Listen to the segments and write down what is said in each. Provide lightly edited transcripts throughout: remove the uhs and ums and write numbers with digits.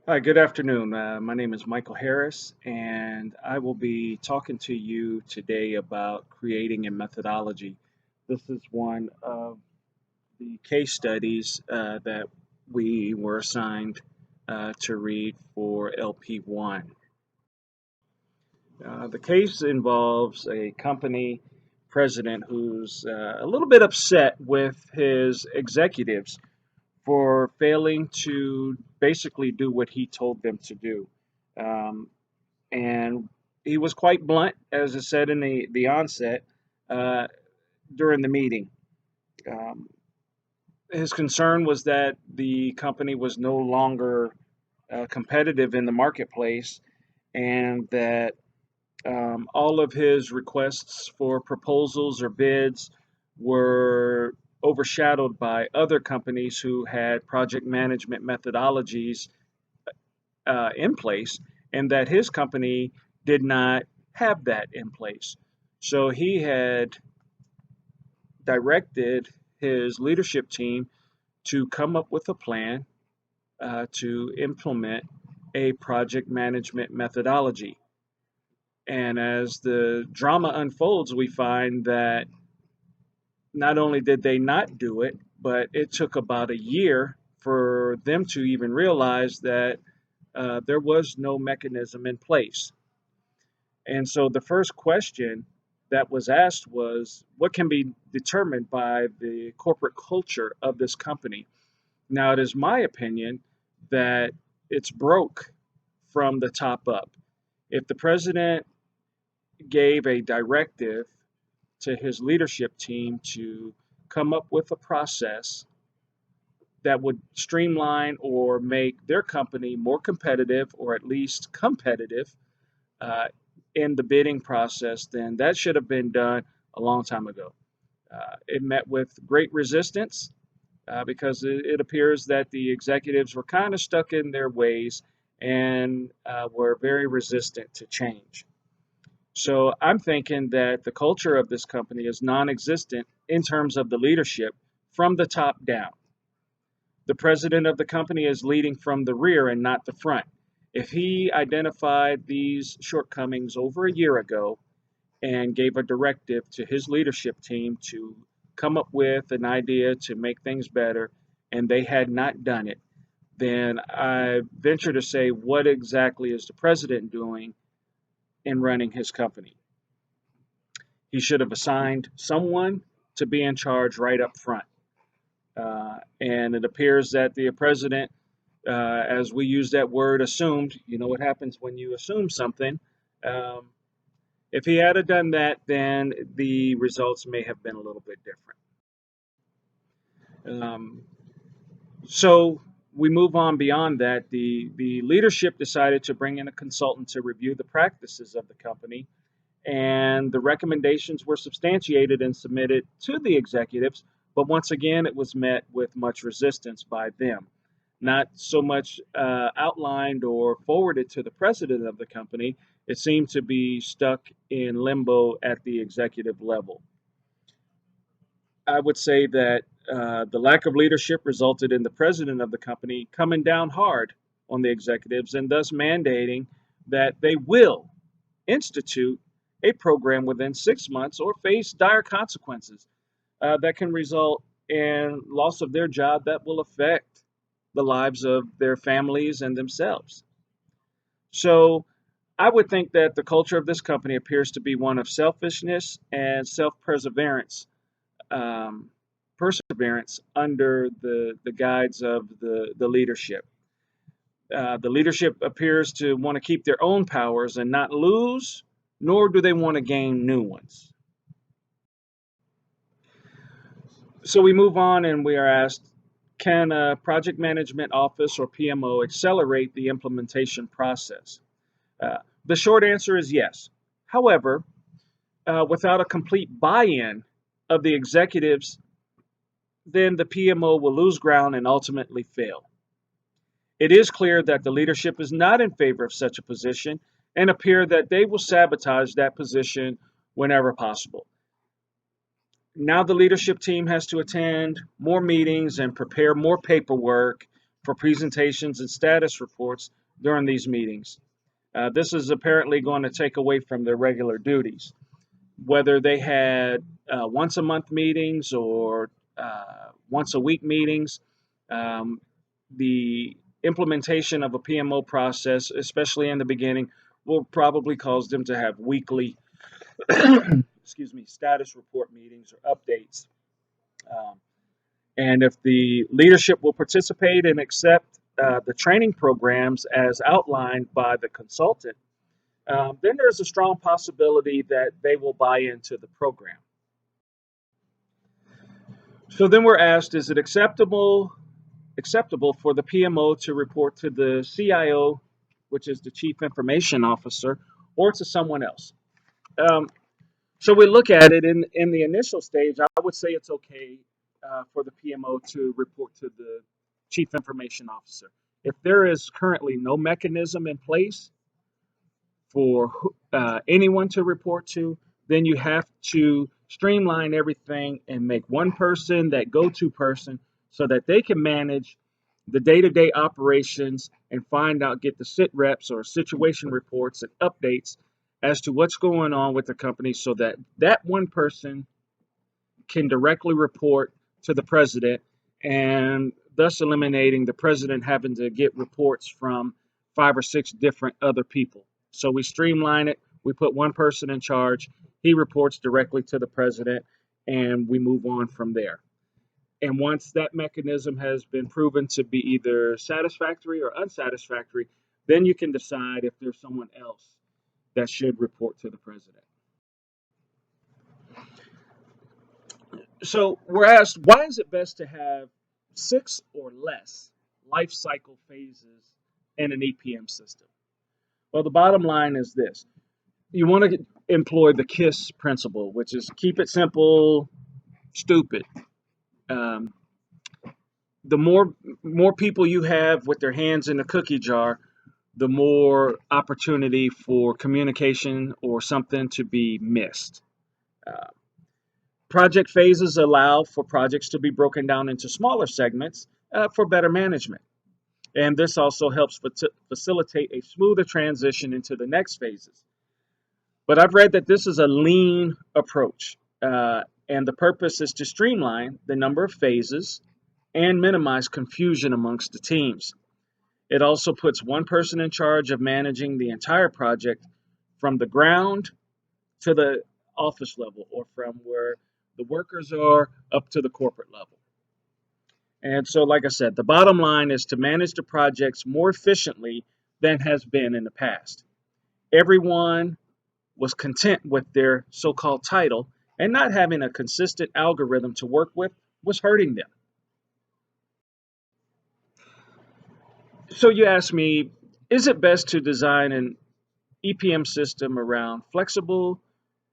Hi, good afternoon. My name is Michael Harris, and I will be talking to you today about creating a methodology. This is one of the case studies that we were assigned to read for LP1. The case involves a company president who's a little bit upset with his executives for failing to basically do what he told them to do. Um, and he was quite blunt, as I said in the onset uh, during the meeting. Um, his concern was that the company was no longer competitive in the marketplace, and that all of his requests for proposals or bids were overshadowed by other companies who had project management methodologies in place, and that his company did not have that in place. So he had directed his leadership team to come up with a plan to implement a project management methodology. And as the drama unfolds, we find that not only did they not do it, but it took about a year for them to even realize that there was no mechanism in place. And so the first question that was asked was, what can be determined by the corporate culture of this company? Now, it is my opinion that it's broke from the top up. If the president gave a directive to his leadership team to come up with a process that would streamline or make their company more competitive, or at least competitive, uh, in the bidding process, then that should have been done a long time ago. It met with great resistance because it appears that the executives were kind of stuck in their ways and were very resistant to change. So I'm thinking that the culture of this company is non existent in terms of the leadership from the top down. The president of the company is leading from the rear and not the front. If he identified these shortcomings over a year ago and gave a directive to his leadership team to come up with an idea to make things better, and they had not done it, then I venture to say, what exactly is the president doing in running his company? He should have assigned someone to be in charge right up front. And it appears that the president, as we use that word, assumed. You know what happens when you assume something. Um, if he had done that, then the results may have been a little bit different. Um, so we move on beyond that. The leadership decided to bring in a consultant to review the practices of the company, and the recommendations were substantiated and submitted to the executives. But once again, it was met with much resistance by them. Not so much outlined or forwarded to the president of the company. It seemed to be stuck in limbo at the executive level. I would say that the lack of leadership resulted in the president of the company coming down hard on the executives and thus mandating that they will institute a program within 6 months or face dire consequences that can result in loss of their job that will affect the lives of their families and themselves. So I would think that the culture of this company appears to be one of selfishness and self-perseverance, um, perseverance under the guides of the leadership. The leadership appears to want to keep their own powers and not lose, nor do they want to gain new ones. So we move on and we are asked, can a project management office or PMO accelerate the implementation process? The short answer is yes. However, without a complete buy in of the executives, then the PMO will lose ground and ultimately fail. It is clear that the leadership is not in favor of such a position and appear that they will sabotage that position whenever possible. Now the leadership team has to attend more meetings and prepare more paperwork for presentations and status reports during these meetings. This is apparently going to take away from their regular duties. Whether they had once a month meetings or once a week meetings, um, the implementation of a PMO process, especially in the beginning, will probably cause them to have weekly, excuse me, status report meetings or updates. Um, and if the leadership will participate and accept the training programs as outlined by the consultant, then there's a strong possibility that they will buy into the program. So then we're asked, is it acceptable for the PMO to report to the CIO, which is the Chief Information Officer, or to someone else? So we look at it in the initial stage. I would say it's okay for the PMO to report to the Chief Information Officer. If there is currently no mechanism in place for anyone to report to, then you have to streamline everything and make one person that go-to person so that they can manage the day-to-day operations and get the sit reps or situation reports and updates as to what's going on with the company, so that that one person can directly report to the president, and thus eliminating the president having to get reports from 5 or 6 different other people. So we streamline it. We put one person in charge. He reports directly to the president, and we move on from there. And once that mechanism has been proven to be either satisfactory or unsatisfactory, then you can decide if there's someone else that should report to the president. So we're asked, why is it best to have 6 or less life cycle phases in an EPM system? Well, the bottom line is this. You want to employ the KISS principle, which is keep it simple, stupid. Um, the more people you have with their hands in the cookie jar, the more opportunity for communication or something to be missed. Uh, Project phases allow for projects to be broken down into smaller segments for better management. And this also helps facilitate a smoother transition into the next phases. But I've read that this is a lean approach, and the purpose is to streamline the number of phases and minimize confusion amongst the teams. It also puts one person in charge of managing the entire project from the ground to the office level, or from where the workers are up to the corporate level. And so, like I said, the bottom line is to manage the projects more efficiently than has been in the past. Everyone was content with their so-called title, and not having a consistent algorithm to work with was hurting them. So you ask me, is it best to design an EPM system around flexible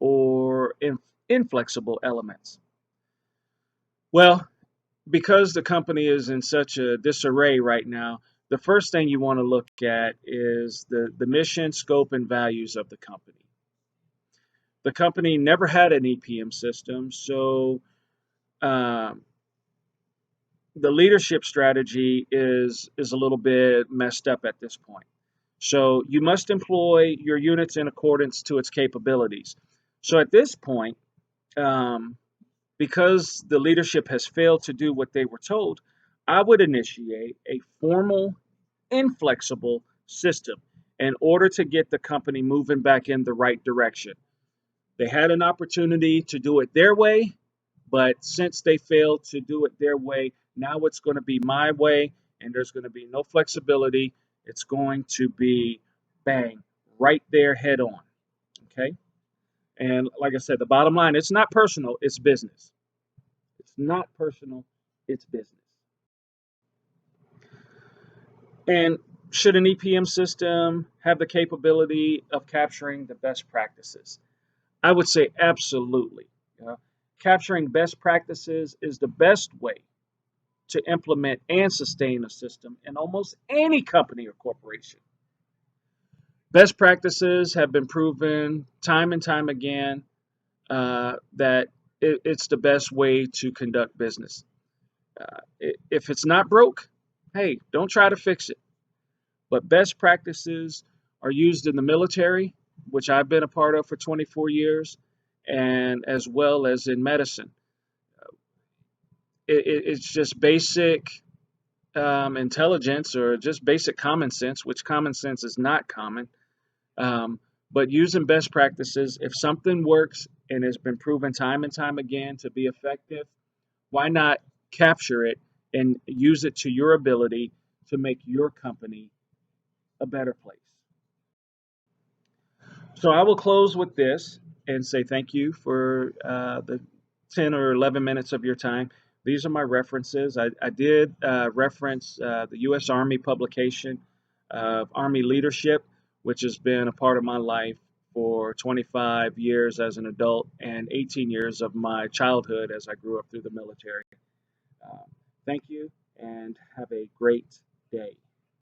or inflexible elements? Well, because the company is in such a disarray right now, the first thing you want to look at is the mission, scope, and values of the company. The company never had an EPM system, so um, the leadership strategy is a little bit messed up at this point. So you must employ your units in accordance to its capabilities. So at this point, um, because the leadership has failed to do what they were told, I would initiate a formal, inflexible system in order to get the company moving back in the right direction. They had an opportunity to do it their way, but since they failed to do it their way, now it's going to be my way, and there's going to be no flexibility. It's going to be bang, right there, head on. Okay? And like I said, the bottom line, it's not personal, it's business. It's not personal, it's business. And should an EPM system have the capability of capturing the best practices? I would say absolutely. You know, capturing best practices is the best way to implement and sustain a system in almost any company or corporation. Best practices have been proven time and time again that it's the best way to conduct business. If it's not broke, Hey, don't try to fix it. But best practices are used in the military, which I've been a part of for 24 years, and as well as in medicine. It's just basic intelligence or just basic common sense, which common sense is not common. Um, but using best practices, if something works and has been proven time and time again to be effective, why not capture it and use it to your ability to make your company a better place? So I will close with this and say thank you for the 10 or 11 minutes of your time. These are my references. I did reference the U.S. Army publication of Army Leadership, which has been a part of my life for 25 years as an adult and 18 years of my childhood as I grew up through the military. Uh, Thank you and have a great day.